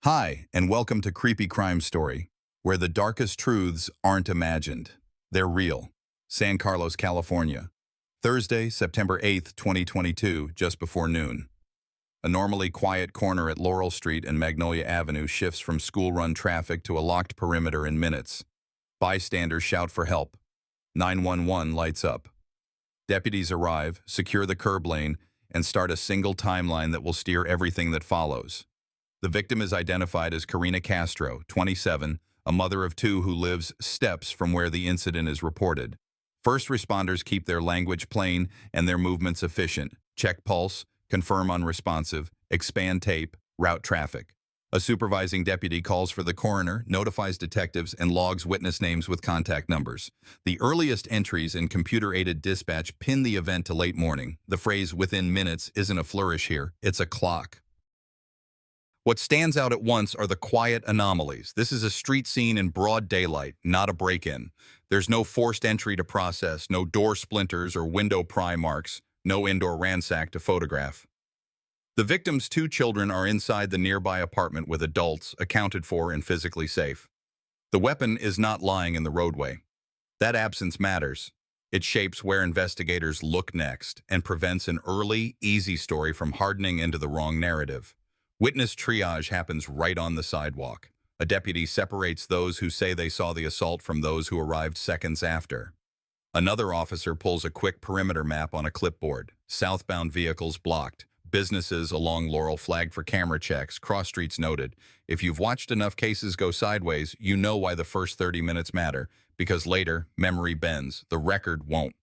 Hi, and welcome to Creepy Crime Story, where the darkest truths aren't imagined. They're real. San Carlos, California. Thursday, September 8th, 2022, just before noon. A normally quiet corner at Laurel Street and Magnolia Avenue shifts from school-run traffic to a locked perimeter in minutes. Bystanders shout for help. 911 lights up. Deputies arrive, secure the curb lane, and start a single timeline that will steer everything that follows. The victim is identified as Karina Castro, 27, a mother of two who lives steps from where the incident is reported. First responders keep their language plain and their movements efficient. Check pulse, confirm unresponsive, expand tape, route traffic. A supervising deputy calls for the coroner, notifies detectives, and logs witness names with contact numbers. The earliest entries in computer-aided dispatch pin the event to late morning. The phrase "within minutes" isn't a flourish here, it's a clock. What stands out at once are the quiet anomalies. This is a street scene in broad daylight, not a break-in. There's no forced entry to process, no door splinters or window pry marks, no indoor ransack to photograph. The victim's two children are inside the nearby apartment with adults, accounted for and physically safe. The weapon is not lying in the roadway. That absence matters. It shapes where investigators look next and prevents an early, easy story from hardening into the wrong narrative. Witness triage happens right on the sidewalk. A deputy separates those who say they saw the assault from those who arrived seconds after. Another officer pulls a quick perimeter map on a clipboard. Southbound vehicles blocked. Businesses along Laurel flagged for camera checks. Cross streets noted. If you've watched enough cases go sideways, you know why the first 30 minutes matter. Because later, memory bends. The record won't.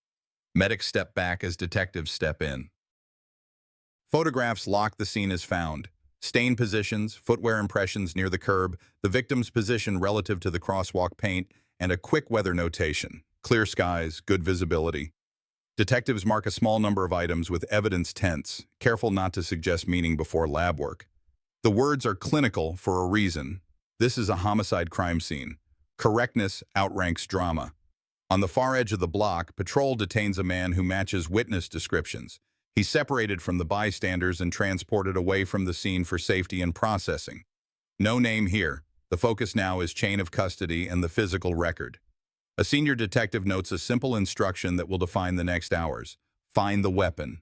Medics step back as detectives step in. Photographs lock the scene as found. Stain positions, footwear impressions near the curb, the victim's position relative to the crosswalk paint, and a quick weather notation. Clear skies, good visibility. Detectives mark a small number of items with evidence tense, careful not to suggest meaning before lab work. The words are clinical for a reason. This is a homicide crime scene. Correctness outranks drama. On the far edge of the block, patrol detains a man who matches witness descriptions. He's separated from the bystanders and transported away from the scene for safety and processing. No name here. The focus now is chain of custody and the physical record. A senior detective notes a simple instruction that will define the next hours. Find the weapon.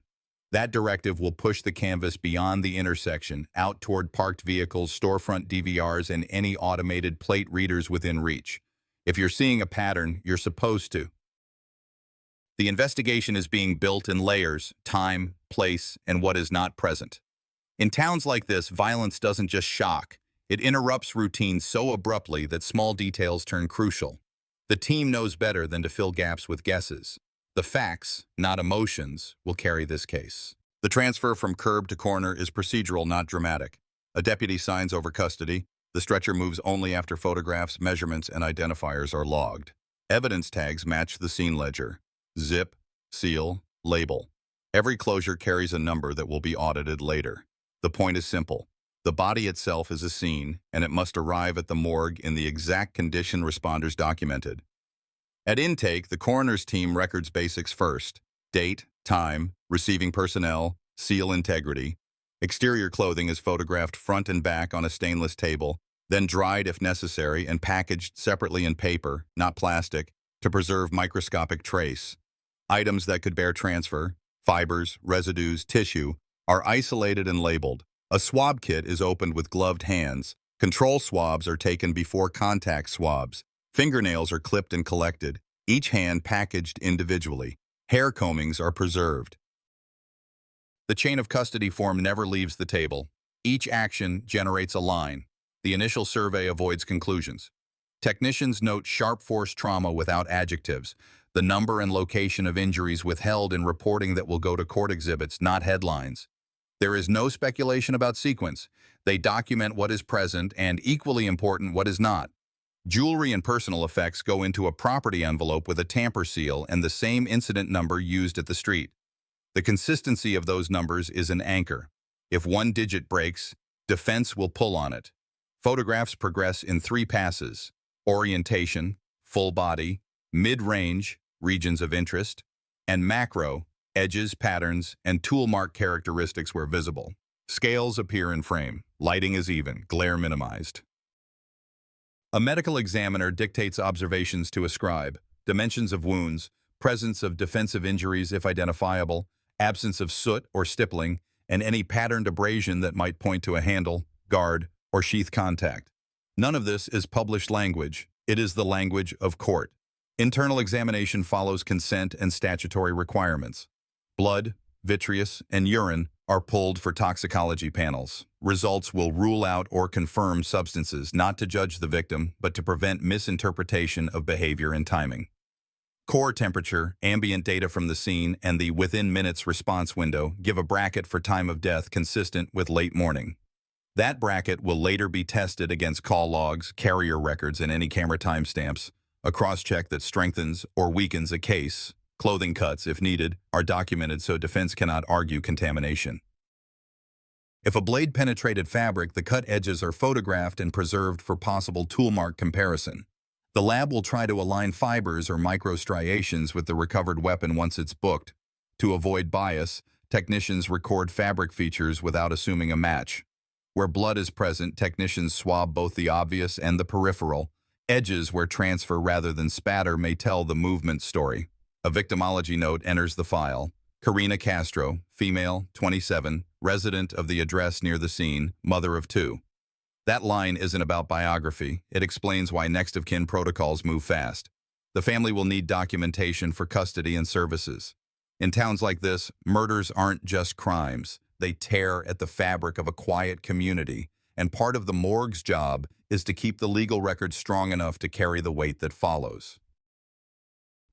That directive will push the canvas beyond the intersection, out toward parked vehicles, storefront DVRs, and any automated plate readers within reach. If you're seeing a pattern, you're supposed to. The investigation is being built in layers: time, place, and what is not present. In towns like this, violence doesn't just shock. It interrupts routine so abruptly that small details turn crucial. The team knows better than to fill gaps with guesses. The facts, not emotions, will carry this case. The transfer from curb to coroner is procedural, not dramatic. A deputy signs over custody. The stretcher moves only after photographs, measurements, and identifiers are logged. Evidence tags match the scene ledger. Zip, seal, label. Every closure carries a number that will be audited later. The point is simple. The body itself is a scene, and it must arrive at the morgue in the exact condition responders documented. At intake, the coroner's team records basics first: date, time, receiving personnel, seal integrity. Exterior clothing is photographed front and back on a stainless table, then dried if necessary and packaged separately in paper, not plastic, to preserve microscopic trace. Items that could bear transfer, fibers, residues, tissue, are isolated and labeled. A swab kit is opened with gloved hands. Control swabs are taken before contact swabs. Fingernails are clipped and collected, each hand packaged individually. Hair combings are preserved. The chain of custody form never leaves the table. Each action generates a line. The initial survey avoids conclusions. Technicians note sharp force trauma without adjectives, the number and location of injuries withheld in reporting that will go to court exhibits, not headlines. There is no speculation about sequence. They document what is present and, equally important, what is not. Jewelry and personal effects go into a property envelope with a tamper seal and the same incident number used at the street. The consistency of those numbers is an anchor. If one digit breaks, defense will pull on it. Photographs progress in 3 passes: orientation, full body, mid-range, regions of interest, and macro, edges, patterns, and tool mark characteristics where visible. Scales appear in frame. Lighting is even, glare minimized. A medical examiner dictates observations to a scribe: dimensions of wounds, presence of defensive injuries if identifiable, absence of soot or stippling, and any patterned abrasion that might point to a handle, guard, or sheath contact. None of this is published language. It is the language of court. Internal examination follows consent and statutory requirements. Blood, vitreous, and urine are pulled for toxicology panels. Results will rule out or confirm substances, not to judge the victim, but to prevent misinterpretation of behavior and timing. Core temperature, ambient data from the scene, and the within minutes response window give a bracket for time of death consistent with late morning. That bracket will later be tested against call logs, carrier records, and any camera timestamps. A cross-check that strengthens or weakens a case. Clothing cuts, if needed, are documented so defense cannot argue contamination. If a blade penetrated fabric, the cut edges are photographed and preserved for possible tool mark comparison. The lab will try to align fibers or microstriations with the recovered weapon once it's booked. To avoid bias, technicians record fabric features without assuming a match. Where blood is present, technicians swab both the obvious and the peripheral. Edges where transfer rather than spatter may tell the movement story. A victimology note enters the file. Karina Castro, female, 27, resident of the address near the scene, mother of 2. That line isn't about biography. It explains why next of kin protocols move fast. The family will need documentation for custody and services. In towns like this, murders aren't just crimes. They tear at the fabric of a quiet community, and part of the morgue's job is to keep the legal record strong enough to carry the weight that follows.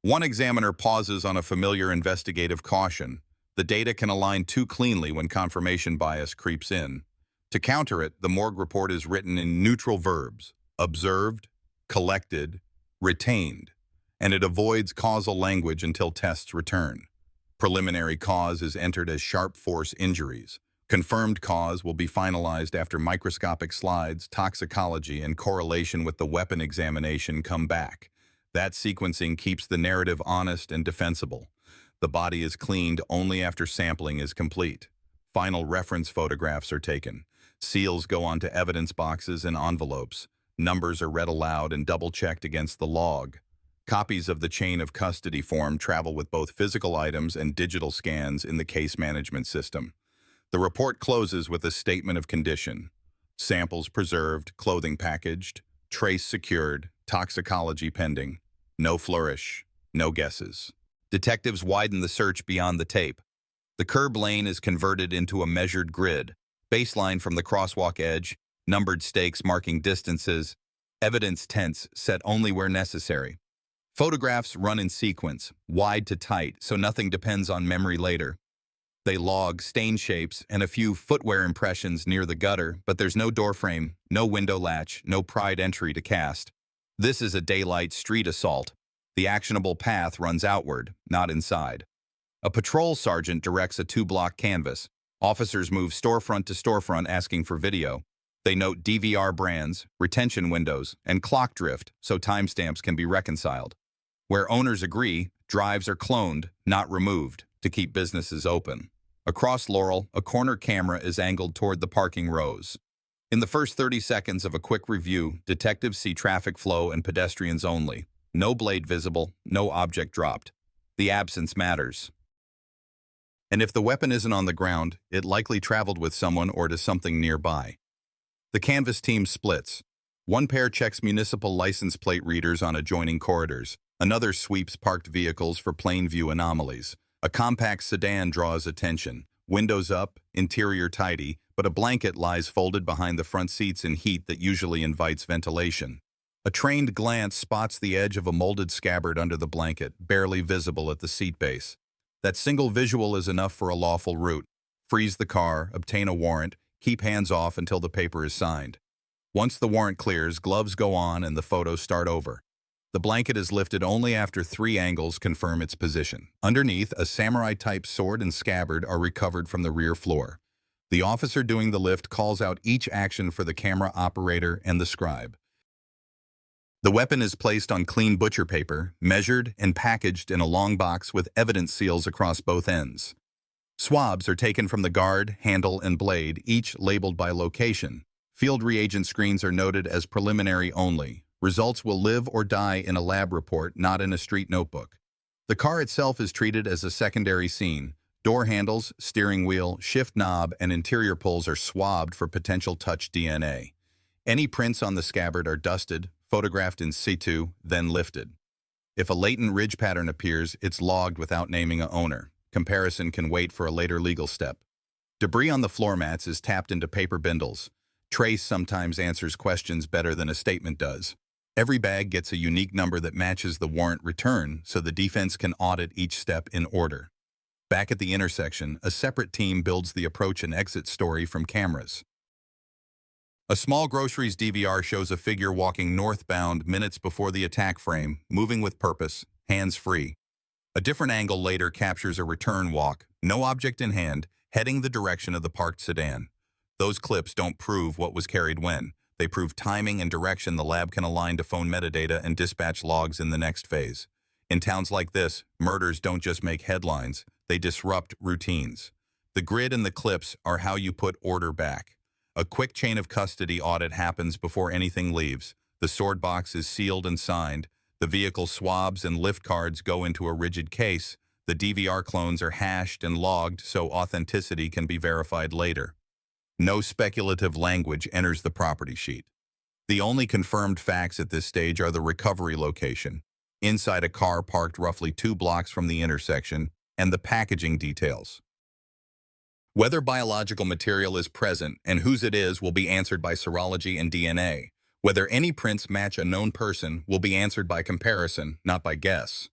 One examiner pauses on a familiar investigative caution. The data can align too cleanly when confirmation bias creeps in. To counter it, the morgue report is written in neutral verbs: observed, collected, retained, and it avoids causal language until tests return. Preliminary cause is entered as sharp force injuries. Confirmed cause will be finalized after microscopic slides, toxicology, and correlation with the weapon examination come back. That sequencing keeps the narrative honest and defensible. The body is cleaned only after sampling is complete. Final reference photographs are taken. Seals go onto evidence boxes and envelopes. Numbers are read aloud and double-checked against the log. Copies of the chain of custody form travel with both physical items and digital scans in the case management system. The report closes with a statement of condition: samples preserved, clothing packaged, trace secured, toxicology pending. No flourish, no guesses. Detectives widen the search beyond the tape. The curb lane is converted into a measured grid. Baseline from the crosswalk edge, numbered stakes marking distances, evidence tents set only where necessary. Photographs run in sequence, wide to tight, so nothing depends on memory later. They log stain shapes and a few footwear impressions near the gutter, but there's no doorframe, no window latch, no pried entry to cast. This is a daylight street assault. The actionable path runs outward, not inside. A patrol sergeant directs a 2-block canvas. Officers move storefront to storefront asking for video. They note DVR brands, retention windows, and clock drift so timestamps can be reconciled. Where owners agree, drives are cloned, not removed, to keep businesses open. Across Laurel, a corner camera is angled toward the parking rows. In the first 30 seconds of a quick review, detectives see traffic flow and pedestrians only. No blade visible, no object dropped. The absence matters. And if the weapon isn't on the ground, it likely traveled with someone or to something nearby. The canvas team splits. One pair checks municipal license plate readers on adjoining corridors. Another sweeps parked vehicles for plain view anomalies. A compact sedan draws attention. Windows up, interior tidy, but a blanket lies folded behind the front seats in heat that usually invites ventilation. A trained glance spots the edge of a molded scabbard under the blanket, barely visible at the seat base. That single visual is enough for a lawful route. Freeze the car, obtain a warrant, keep hands off until the paper is signed. Once the warrant clears, gloves go on and the photos start over. The blanket is lifted only after 3 angles confirm its position. Underneath, a samurai-type sword and scabbard are recovered from the rear floor. The officer doing the lift calls out each action for the camera operator and the scribe. The weapon is placed on clean butcher paper, measured and packaged in a long box with evidence seals across both ends. Swabs are taken from the guard, handle, and blade, each labeled by location. Field reagent screens are noted as preliminary only. Results will live or die in a lab report, not in a street notebook. The car itself is treated as a secondary scene. Door handles, steering wheel, shift knob, and interior pulls are swabbed for potential touch DNA. Any prints on the scabbard are dusted, photographed in situ, then lifted. If a latent ridge pattern appears, it's logged without naming a owner. Comparison can wait for a later legal step. Debris on the floor mats is tapped into paper bindles. Trace sometimes answers questions better than a statement does. Every bag gets a unique number that matches the warrant return, so the defense can audit each step in order. Back at the intersection, a separate team builds the approach and exit story from cameras. A small groceries DVR shows a figure walking northbound minutes before the attack frame, moving with purpose, hands free. A different angle later captures a return walk, no object in hand, heading the direction of the parked sedan. Those clips don't prove what was carried when. They prove timing and direction the lab can align to phone metadata and dispatch logs in the next phase. In towns like this, murders don't just make headlines, they disrupt routines. The grid and the clips are how you put order back. A quick chain of custody audit happens before anything leaves. The sword box is sealed and signed. The vehicle swabs and lift cards go into a rigid case. The DVR clones are hashed and logged so authenticity can be verified later. No speculative language enters the property sheet. The only confirmed facts at this stage are the recovery location, inside a car parked roughly 2 blocks from the intersection, and the packaging details. Whether biological material is present and whose it is will be answered by serology and DNA. Whether any prints match a known person will be answered by comparison, not by guess.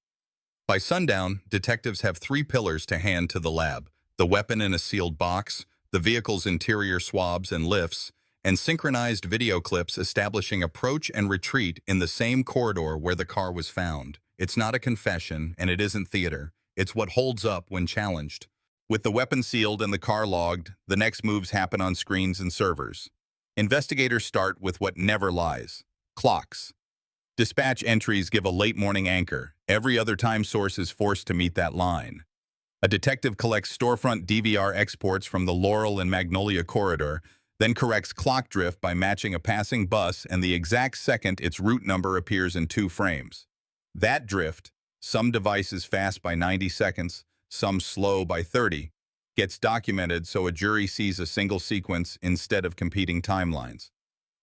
By sundown, detectives have 3 pillars to hand to the lab: the weapon in a sealed box, the vehicle's interior swabs and lifts, and synchronized video clips establishing approach and retreat in the same corridor where the car was found. It's not a confession, and it isn't theater. It's what holds up when challenged. With the weapon sealed and the car logged, the next moves happen on screens and servers. Investigators start with what never lies: clocks. Dispatch entries give a late morning anchor. Every other time source is forced to meet that line. A detective collects storefront DVR exports from the Laurel and Magnolia corridor, then corrects clock drift by matching a passing bus and the exact second its route number appears in 2 frames. That drift, some devices fast by 90 seconds, some slow by 30, gets documented so a jury sees a single sequence instead of competing timelines.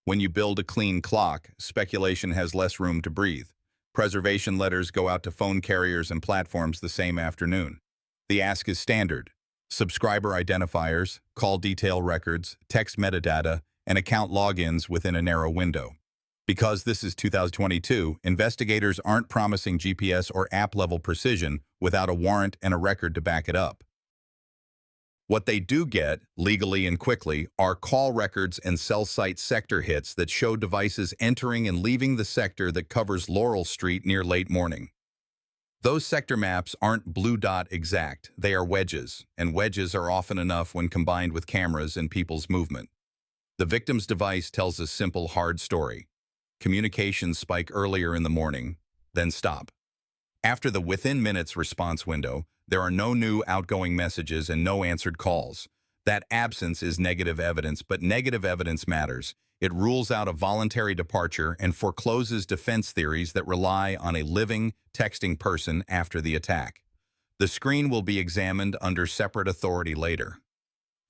When you build a clean clock, speculation has less room to breathe. Preservation letters go out to phone carriers and platforms the same afternoon. The ask is standard: subscriber identifiers, call detail records, text metadata, and account logins within a narrow window. Because this is 2022, investigators aren't promising GPS or app-level precision without a warrant and a record to back it up. What they do get, legally and quickly, are call records and cell site sector hits that show devices entering and leaving the sector that covers Laurel Street near late morning. Those sector maps aren't blue dot exact, they are wedges, and wedges are often enough when combined with cameras and people's movement. The victim's device tells a simple, hard story. Communications spike earlier in the morning, then stop. After the within minutes response window, there are no new outgoing messages and no answered calls. That absence is negative evidence, but negative evidence matters. It rules out a voluntary departure and forecloses defense theories that rely on a living, texting person after the attack. The screen will be examined under separate authority later.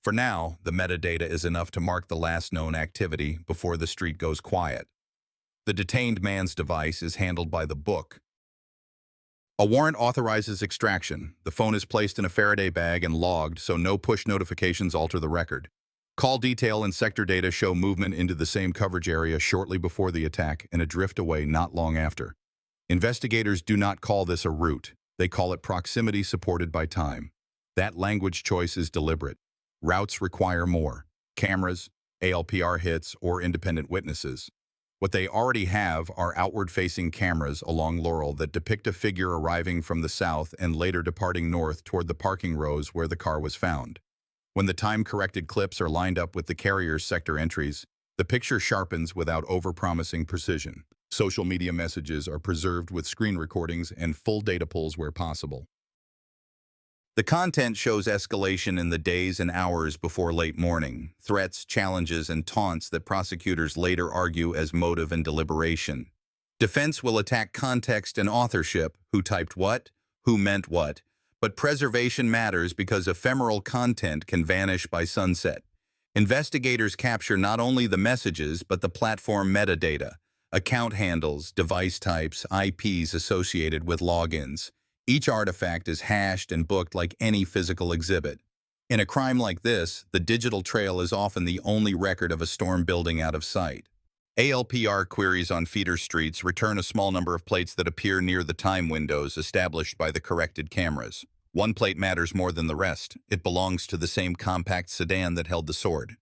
For now, the metadata is enough to mark the last known activity before the street goes quiet. The detained man's device is handled by the book. A warrant authorizes extraction. The phone is placed in a Faraday bag and logged so no push notifications alter the record. Call detail and sector data show movement into the same coverage area shortly before the attack and a drift away not long after. Investigators do not call this a route. They call it proximity supported by time. That language choice is deliberate. Routes require more: cameras, ALPR hits, or independent witnesses. What they already have are outward-facing cameras along Laurel that depict a figure arriving from the south and later departing north toward the parking rows where the car was found. When the time-corrected clips are lined up with the carrier's sector entries, the picture sharpens without over-promising precision. Social media messages are preserved with screen recordings and full data pulls where possible. The content shows escalation in the days and hours before late morning, threats, challenges, and taunts that prosecutors later argue as motive and deliberation. Defense will attack context and authorship, who typed what, who meant what, but preservation matters because ephemeral content can vanish by sunset. Investigators capture not only the messages but the platform metadata, account handles, device types, IPs associated with logins. Each artifact is hashed and booked like any physical exhibit. In a crime like this, the digital trail is often the only record of a storm building out of sight. ALPR queries on feeder streets return a small number of plates that appear near the time windows established by the corrected cameras. One plate matters more than the rest. It belongs to the same compact sedan that held the sword.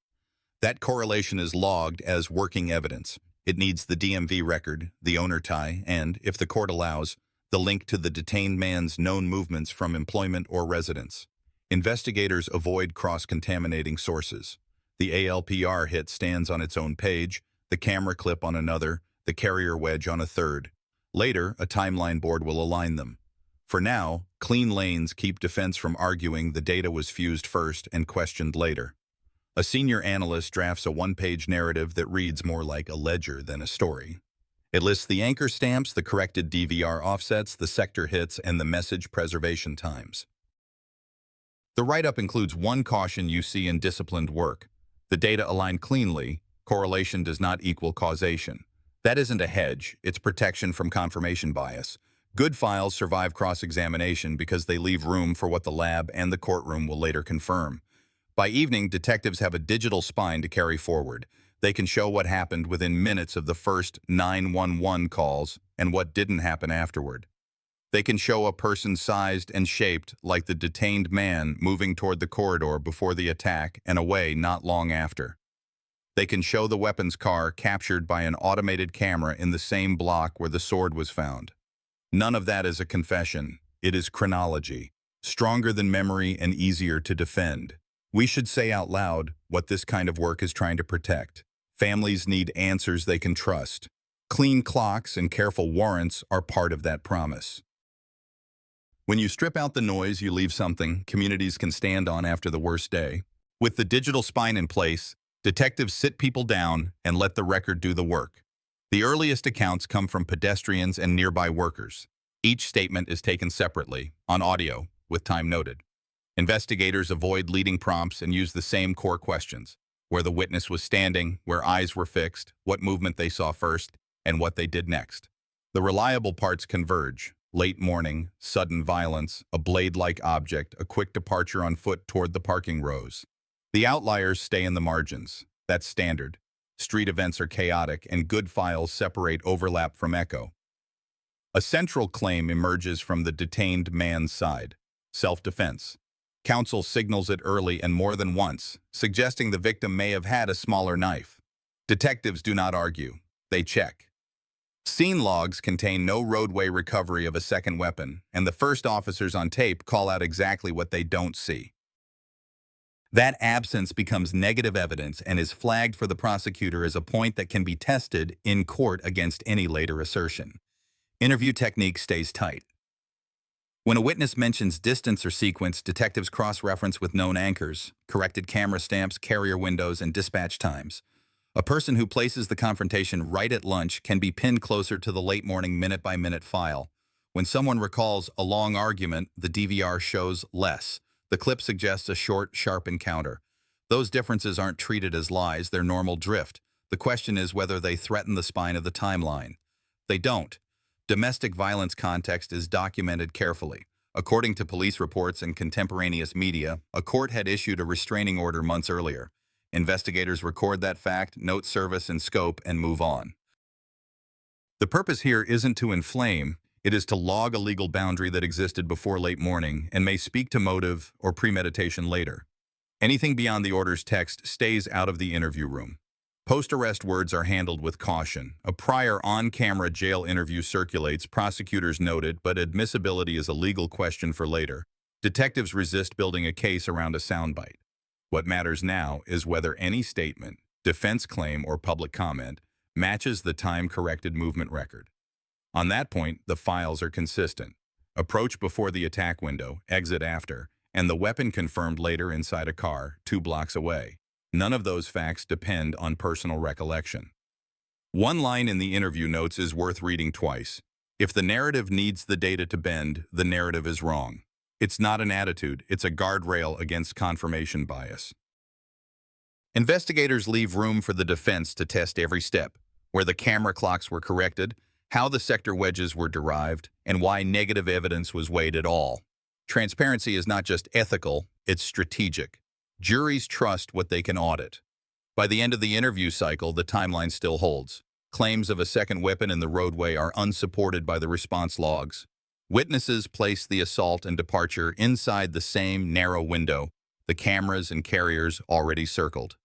That correlation is logged as working evidence. It needs the DMV record, the owner tie, and, if the court allows, the link to the detained man's known movements from employment or residence. Investigators avoid cross-contaminating sources. The ALPR hit stands on its own page, the camera clip on another, the carrier wedge on a third. Later, a timeline board will align them. For now, clean lanes keep defense from arguing the data was fused first and questioned later. A senior analyst drafts a one-page narrative that reads more like a ledger than a story. It lists the anchor stamps, the corrected DVR offsets, the sector hits, and the message preservation times. The write-up includes one caution you see in disciplined work. The data align cleanly. Correlation does not equal causation. That isn't a hedge, it's protection from confirmation bias. Good files survive cross-examination because they leave room for what the lab and the courtroom will later confirm. By evening, detectives have a digital spine to carry forward. They can show what happened within minutes of the first 911 calls and what didn't happen afterward. They can show a person sized and shaped like the detained man moving toward the corridor before the attack and away not long after. They can show the weapons car captured by an automated camera in the same block where the sword was found. None of that is a confession. It is chronology, stronger than memory and easier to defend. We should say out loud what this kind of work is trying to protect. Families need answers they can trust. Clean clocks and careful warrants are part of that promise. When you strip out the noise, you leave something communities can stand on after the worst day. With the digital spine in place, detectives sit people down and let the record do the work. The earliest accounts come from pedestrians and nearby workers. Each statement is taken separately, on audio, with time noted. Investigators avoid leading prompts and use the same core questions: where the witness was standing, where eyes were fixed, what movement they saw first, and what they did next. The reliable parts converge: late morning, sudden violence, a blade-like object, a quick departure on foot toward the parking rows. The outliers stay in the margins. That's standard. Street events are chaotic, and good files separate overlap from echo. A central claim emerges from the detained man's side: self-defense. Counsel signals it early and more than once, suggesting the victim may have had a smaller knife. Detectives do not argue. They check. Scene logs contain no roadway recovery of a second weapon, and the first officers on tape call out exactly what they don't see. That absence becomes negative evidence and is flagged for the prosecutor as a point that can be tested in court against any later assertion. Interview technique stays tight. When a witness mentions distance or sequence, detectives cross-reference with known anchors, corrected camera stamps, carrier windows, and dispatch times. A person who places the confrontation right at lunch can be pinned closer to the late morning minute-by-minute file. When someone recalls a long argument, the DVR shows less. The clip suggests a short, sharp encounter. Those differences aren't treated as lies, they're normal drift. The question is whether they threaten the spine of the timeline. They don't. Domestic violence context is documented carefully. According to police reports and contemporaneous media, a court had issued a restraining order months earlier. Investigators record that fact, note service and scope, and move on. The purpose here isn't to inflame, it is to log a legal boundary that existed before late morning and may speak to motive or premeditation later. Anything beyond the order's text stays out of the interview room. Post-arrest words are handled with caution. A prior on-camera jail interview circulates, prosecutors noted, but admissibility is a legal question for later. Detectives resist building a case around a soundbite. What matters now is whether any statement, defense claim, or public comment matches the time-corrected movement record. On that point, the files are consistent. Approach before the attack window, exit after, and the weapon confirmed later inside a car 2 blocks away. None of those facts depend on personal recollection. One line in the interview notes is worth reading twice. If the narrative needs the data to bend, the narrative is wrong. It's not an attitude, it's a guardrail against confirmation bias. Investigators leave room for the defense to test every step, where the camera clocks were corrected, how the sector wedges were derived, and why negative evidence was weighed at all. Transparency is not just ethical, it's strategic. Juries trust what they can audit. By the end of the interview cycle, the timeline still holds. Claims of a second weapon in the roadway are unsupported by the response logs. Witnesses place the assault and departure inside the same narrow window, the cameras and carriers already circled.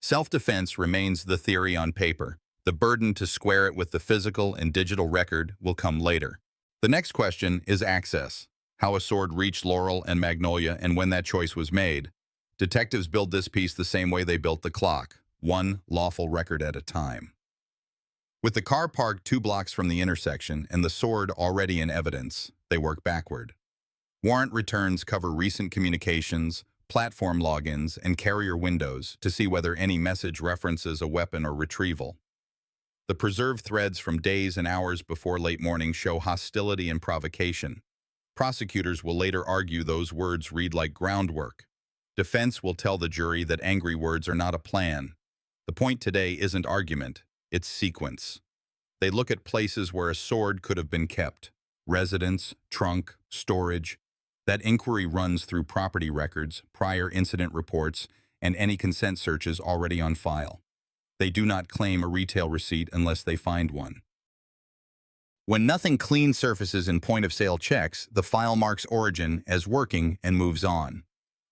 Self-defense remains the theory on paper. The burden to square it with the physical and digital record will come later. The next question is access. How a sword reached Laurel and Magnolia and when that choice was made. Detectives build this piece the same way they built the clock, one lawful record at a time. With the car parked 2 blocks from the intersection and the sword already in evidence, they work backward. Warrant returns cover recent communications, platform logins, and carrier windows to see whether any message references a weapon or retrieval. The preserved threads from days and hours before late morning show hostility and provocation. Prosecutors will later argue those words read like groundwork. Defense will tell the jury that angry words are not a plan. The point today isn't argument, it's sequence. They look at places where a sword could have been kept. Residence, trunk, storage. That inquiry runs through property records, prior incident reports, and any consent searches already on file. They do not claim a retail receipt unless they find one. When nothing clean surfaces in point-of-sale checks, the file marks origin as working and moves on.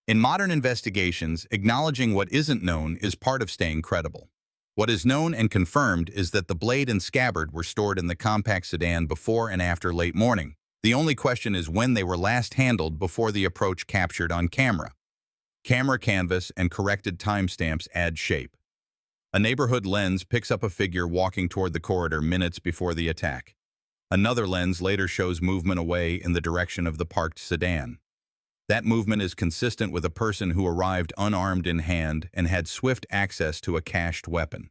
In modern investigations, acknowledging what isn't known is part of staying credible. What is known and confirmed is that the blade and scabbard were stored in the compact sedan before and after late morning. The only question is when they were last handled before the approach captured on camera. Camera canvas and corrected timestamps add shape. A neighborhood lens picks up a figure walking toward the corridor minutes before the attack. Another lens later shows movement away in the direction of the parked sedan. That movement is consistent with a person who arrived unarmed in hand and had swift access to a cached weapon.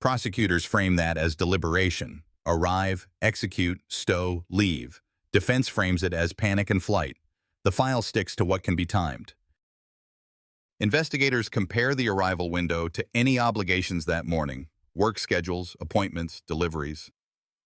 Prosecutors frame that as deliberation. Arrive, execute, stow, leave. Defense frames it as panic and flight. The file sticks to what can be timed. Investigators compare the arrival window to any obligations that morning, work schedules, appointments, deliveries.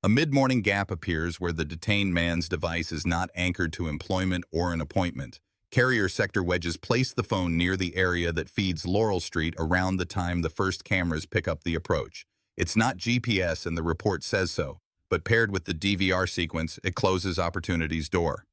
A mid-morning gap appears where the detained man's device is not anchored to employment or an appointment. Carrier sector wedges place the phone near the area that feeds Laurel Street around the time the first cameras pick up the approach. It's not GPS and the report says so, but paired with the DVR sequence, it closes opportunity's door.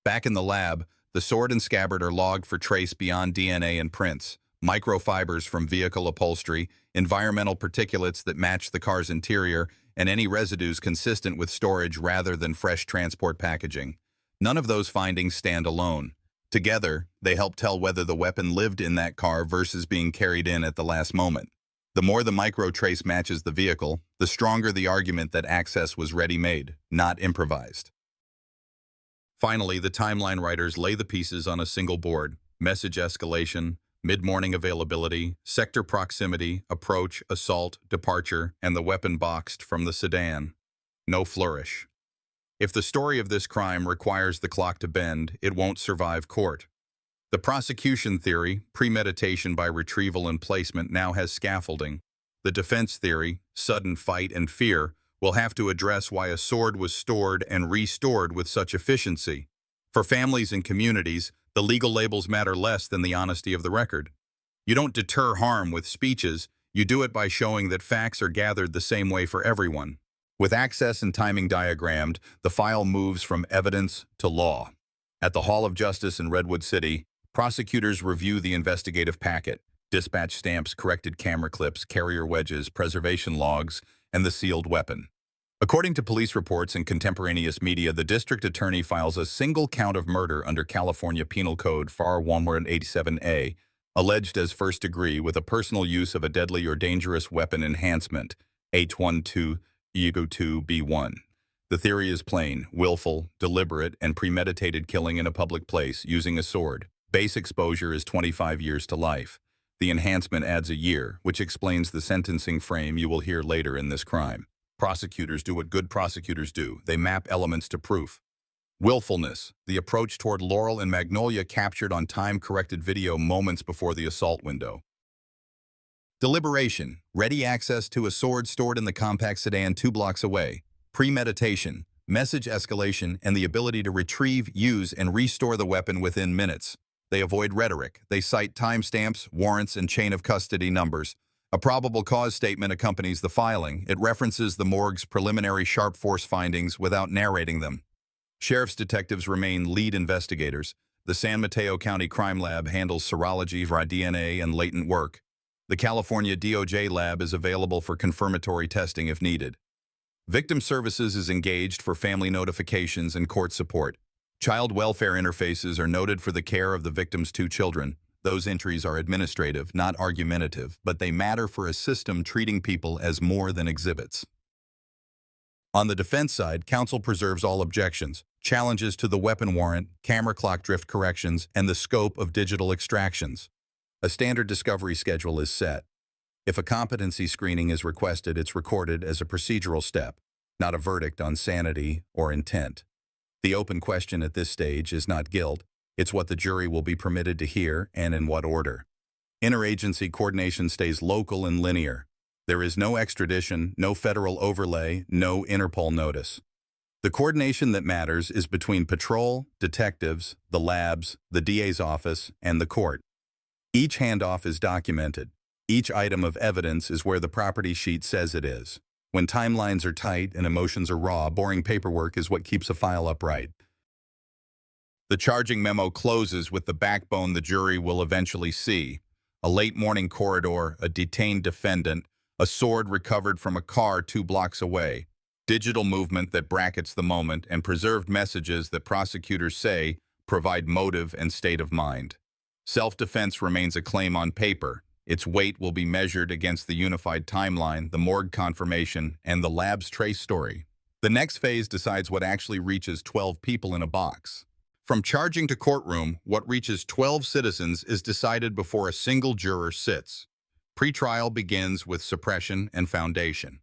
Back in the lab, the sword and scabbard are logged for trace beyond DNA and prints, microfibers from vehicle upholstery, environmental particulates that match the car's interior, and any residues consistent with storage rather than fresh transport packaging. None of those findings stand alone. Together, they help tell whether the weapon lived in that car versus being carried in at the last moment. The more the microtrace matches the vehicle, the stronger the argument that access was ready-made, not improvised. Finally, the timeline writers lay the pieces on a single board: message escalation, mid-morning availability, sector proximity, approach, assault, departure, and the weapon boxed from the sedan. No flourish. If the story of this crime requires the clock to bend, it won't survive court. The prosecution theory, premeditation by retrieval and placement, now has scaffolding. The defense theory, sudden fight and fear, will have to address why a sword was stored and restored with such efficiency. For families and communities, the legal labels matter less than the honesty of the record. You don't deter harm with speeches, you do it by showing that facts are gathered the same way for everyone. With access and timing diagrammed, the file moves from evidence to law. At the Hall of Justice in Redwood City, prosecutors review the investigative packet: dispatch stamps, corrected camera clips, carrier wedges, preservation logs, and the sealed weapon. According to police reports and contemporaneous media, the district attorney files a single count of murder under California Penal Code FAR 187A, alleged as first degree with a personal use of a deadly or dangerous weapon enhancement, H12 Ego 2B1. The theory is plain: willful, deliberate, and premeditated killing in a public place using a sword. Base exposure is 25 years to life. The enhancement adds a year, which explains the sentencing frame you will hear later in this crime. Prosecutors do what good prosecutors do. They map elements to proof. Willfulness, the approach toward Laurel and Magnolia captured on time-corrected video moments before the assault window. Deliberation, ready access to a sword stored in the compact sedan 2 blocks away. Premeditation, message escalation, and the ability to retrieve, use, and restore the weapon within minutes. They avoid rhetoric. They cite timestamps, warrants, and chain of custody numbers. A probable cause statement accompanies the filing. It references the morgue's preliminary sharp force findings without narrating them. Sheriff's detectives remain lead investigators. The San Mateo County Crime Lab handles serology, DNA, and latent work. The California DOJ lab is available for confirmatory testing if needed. Victim Services is engaged for family notifications and court support. Child welfare interfaces are noted for the care of the victim's 2 children. Those entries are administrative, not argumentative, but they matter for a system treating people as more than exhibits. On the defense side, counsel preserves all objections, challenges to the weapon warrant, camera clock drift corrections, and the scope of digital extractions. A standard discovery schedule is set. If a competency screening is requested, it's recorded as a procedural step, not a verdict on sanity or intent. The open question at this stage is not guilt, it's what the jury will be permitted to hear and in what order. Interagency coordination stays local and linear. There is no extradition, no federal overlay, no Interpol notice. The coordination that matters is between patrol, detectives, the labs, the DA's office, and the court. Each handoff is documented. Each item of evidence is where the property sheet says it is. When timelines are tight and emotions are raw, boring paperwork is what keeps a file upright. The charging memo closes with the backbone the jury will eventually see: a late morning corridor, a detained defendant, a sword recovered from a car 2 blocks away, digital movement that brackets the moment, and preserved messages that prosecutors say provide motive and state of mind. Self-defense remains a claim on paper. Its weight will be measured against the unified timeline, the morgue confirmation, and the lab's trace story. The next phase decides what actually reaches 12 people in a box. From charging to courtroom, what reaches 12 citizens is decided before a single juror sits. Pretrial begins with suppression and foundation.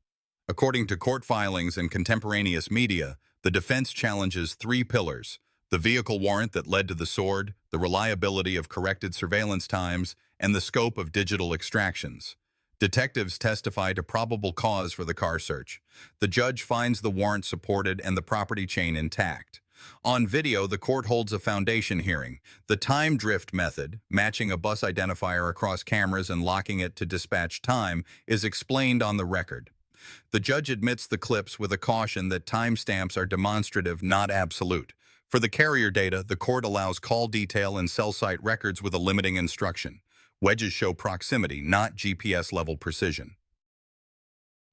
According to court filings and contemporaneous media, the defense challenges 3 pillars: the vehicle warrant that led to the sword, the reliability of corrected surveillance times, and the scope of digital extractions. Detectives testify to probable cause for the car search. The judge finds the warrant supported and the property chain intact. On video, the court holds a foundation hearing. The time drift method, matching a bus identifier across cameras and locking it to dispatch time, is explained on the record. The judge admits the clips with a caution that timestamps are demonstrative, not absolute. For the carrier data, the court allows call detail and cell site records with a limiting instruction. Wedges show proximity, not GPS-level precision.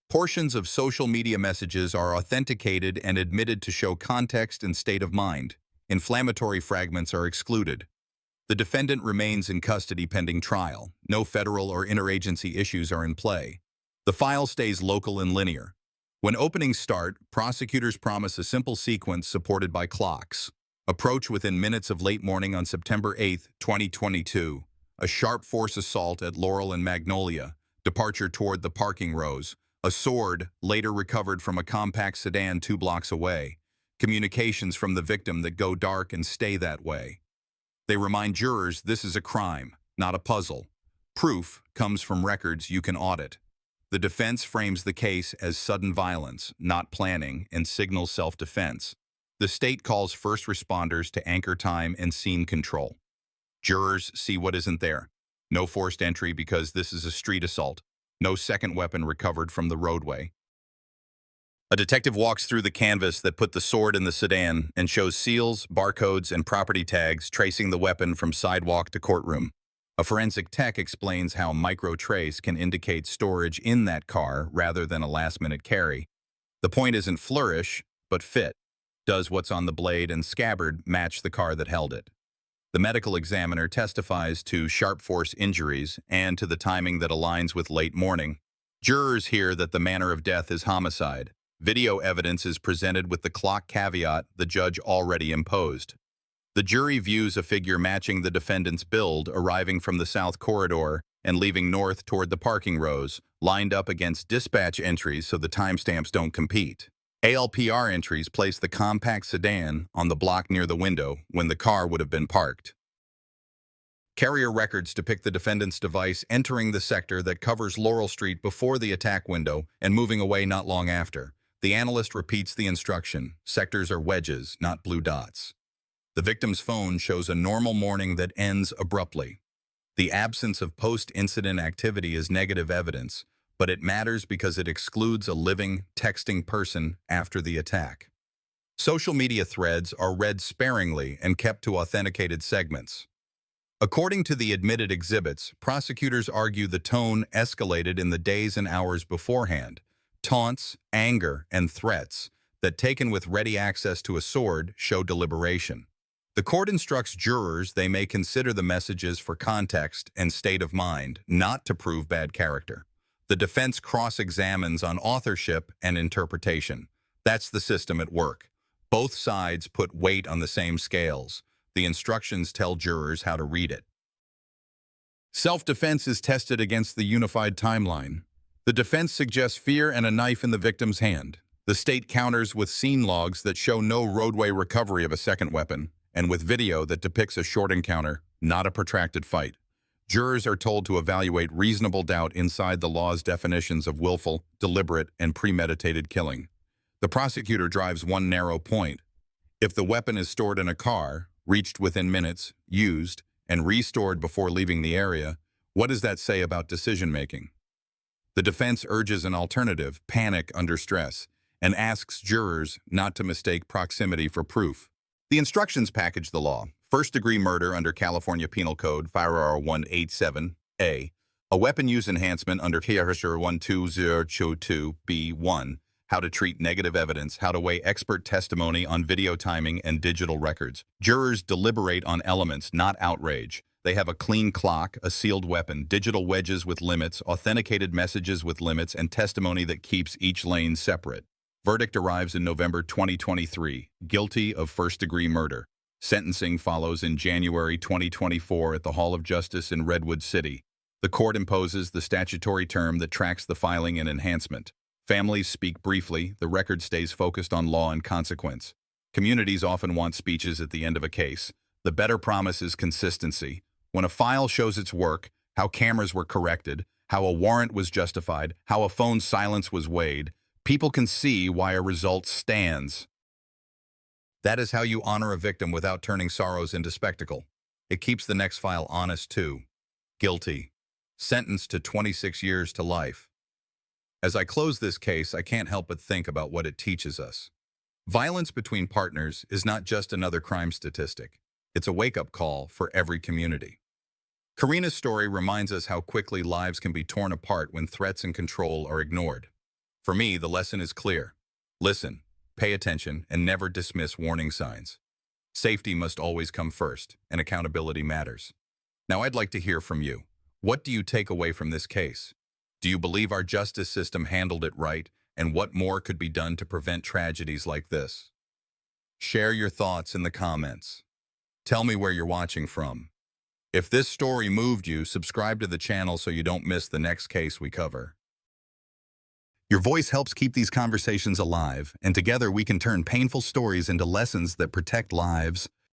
Portions of social media messages are authenticated and admitted to show context and state of mind. Inflammatory fragments are excluded. The defendant remains in custody pending trial. No federal or interagency issues are in play. The file stays local and linear. When openings start, prosecutors promise a simple sequence supported by clocks. Approach within minutes of late morning on September 8, 2022. A sharp force assault at Laurel and Magnolia. Departure toward the parking rows. A sword, later recovered from a compact sedan 2 blocks away. Communications from the victim that go dark and stay that way. They remind jurors this is a crime, not a puzzle. Proof comes from records you can audit. The defense frames the case as sudden violence, not planning, and signals self-defense. The state calls first responders to anchor time and scene control. Jurors see what isn't there. No forced entry because this is a street assault. No second weapon recovered from the roadway. A detective walks through the canvas that put the sword in the sedan and shows seals, barcodes, and property tags tracing the weapon from sidewalk to courtroom. A forensic tech explains how micro-trace can indicate storage in that car rather than a last-minute carry. The point isn't flourish, but fit. Does what's on the blade and scabbard match the car that held it? The medical examiner testifies to sharp force injuries and to the timing that aligns with late morning. Jurors hear that the manner of death is homicide. Video evidence is presented with the clock caveat the judge already imposed. The jury views a figure matching the defendant's build arriving from the south corridor and leaving north toward the parking rows, lined up against dispatch entries so the timestamps don't compete. ALPR entries place the compact sedan on the block near the window when the car would have been parked. Carrier records depict the defendant's device entering the sector that covers Laurel Street before the attack window and moving away not long after. The analyst repeats the instruction. Sectors are wedges, not blue dots. The victim's phone shows a normal morning that ends abruptly. The absence of post-incident activity is negative evidence, but it matters because it excludes a living, texting person after the attack. Social media threads are read sparingly and kept to authenticated segments. According to the admitted exhibits, prosecutors argue the tone escalated in the days and hours beforehand. Taunts, anger, and threats that, taken with ready access to a sword, show deliberation. The court instructs jurors they may consider the messages for context and state of mind, not to prove bad character. The defense cross-examines on authorship and interpretation. That's the system at work. Both sides put weight on the same scales. The instructions tell jurors how to read it. Self-defense is tested against the unified timeline. The defense suggests fear and a knife in the victim's hand. The state counters with scene logs that show no roadway recovery of a second weapon, and with video that depicts a short encounter, not a protracted fight. Jurors are told to evaluate reasonable doubt inside the law's definitions of willful, deliberate, and premeditated killing. The prosecutor drives one narrow point. If the weapon is stored in a car, reached within minutes, used, and restored before leaving the area, what does that say about decision-making? The defense urges an alternative, panic under stress, and asks jurors not to mistake proximity for proof. The instructions package the law. First-degree murder under California Penal Code, FIRR 187A. A weapon use enhancement under FIRR 12022B1. How to treat negative evidence, how to weigh expert testimony on video timing and digital records. Jurors deliberate on elements, not outrage. They have a clean clock, a sealed weapon, digital wedges with limits, authenticated messages with limits, and testimony that keeps each lane separate. Verdict arrives in November 2023, guilty of first-degree murder. Sentencing follows in January 2024 at the Hall of Justice in Redwood City. The court imposes the statutory term that tracks the filing and enhancement. Families speak briefly, the record stays focused on law and consequence. Communities often want speeches at the end of a case. The better promise is consistency. When a file shows its work, how cameras were corrected, how a warrant was justified, how a phone silence was weighed, people can see why a result stands. That is how you honor a victim without turning sorrows into spectacle. It keeps the next file honest too. Guilty. Sentenced to 26 years to life. As I close this case, I can't help but think about what it teaches us. Violence between partners is not just another crime statistic. It's a wake-up call for every community. Karina's story reminds us how quickly lives can be torn apart when threats and control are ignored. For me, the lesson is clear. Listen, pay attention, and never dismiss warning signs. Safety must always come first, and accountability matters. Now I'd like to hear from you. What do you take away from this case? Do you believe our justice system handled it right, and what more could be done to prevent tragedies like this? Share your thoughts in the comments. Tell me where you're watching from. If this story moved you, subscribe to the channel so you don't miss the next case we cover. Your voice helps keep these conversations alive, and together we can turn painful stories into lessons that protect lives,